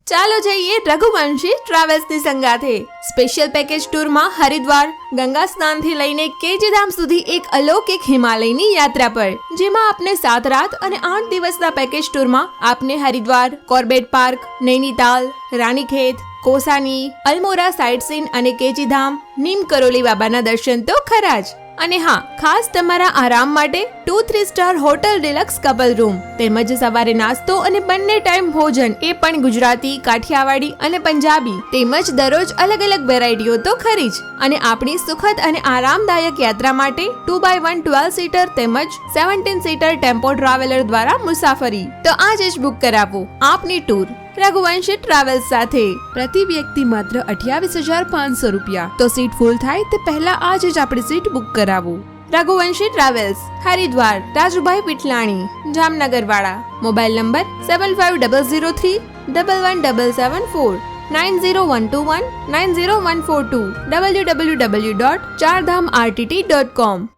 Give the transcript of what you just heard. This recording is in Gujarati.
ચાલો જઈએ રઘુવંશી ટ્રાવેલ્સની સંગાથે સ્પેશિયલ પેકેજ ટૂરમાં હરિદ્વાર ગંગા સ્નાનથી લઈને કેજીધામ સુધી એક અલૌકિક હિમાલયની યાત્રા પર, જેમાં આપને 7 રાત અને 8 દિવસના પેકેજ ટૂરમાં આપને હરિદ્વાર, કોર્બેટ પાર્ક, નૈનીતાલ, રાનીખેત, કોસાની, અલ્મોરા સાઇટ સીન અને કેજીધામ, નીમ કરોલી બાબાના દર્શન તો ખરા જ. અને હા, ખાસ તમારા આરામ માટે 2-3 star hotel deluxe couple room તેમજ સવારે નાસ્તો અને બંને ટાઈમ ભોજન એ પણ ગુજરાતી, કાઠિયાવાડી અને પંજાબી તેમજ દરરોજ અલગ અલગ વેરાયટીઓ તો ખરી જ. અને આપણી સુખદ અને આરામદાયક યાત્રા માટે 2x1 12 સીટર તેમજ 17 સીટર ટેમ્પો ટ્રાવેલર દ્વારા મુસાફરી. તો આજે જ બુક કરાવો આપની ટૂર રઘુવંશી ટ્રાવેલ્સ સાથે. પ્રતિ વ્યક્તિ માત્ર 28,500 રૂપિયા. તો સીટ ફૂલ થાય તે પહેલા આજે જ આપણી સીટ બુક કરાવો. રઘુવંશી ટ્રાવેલ્સ, હરિદ્વાર, રાજુભાઈ પીટલાણી, જામનગર વાળા. Mobile number 7500311774, 9012190142, www.chardhamartt.com.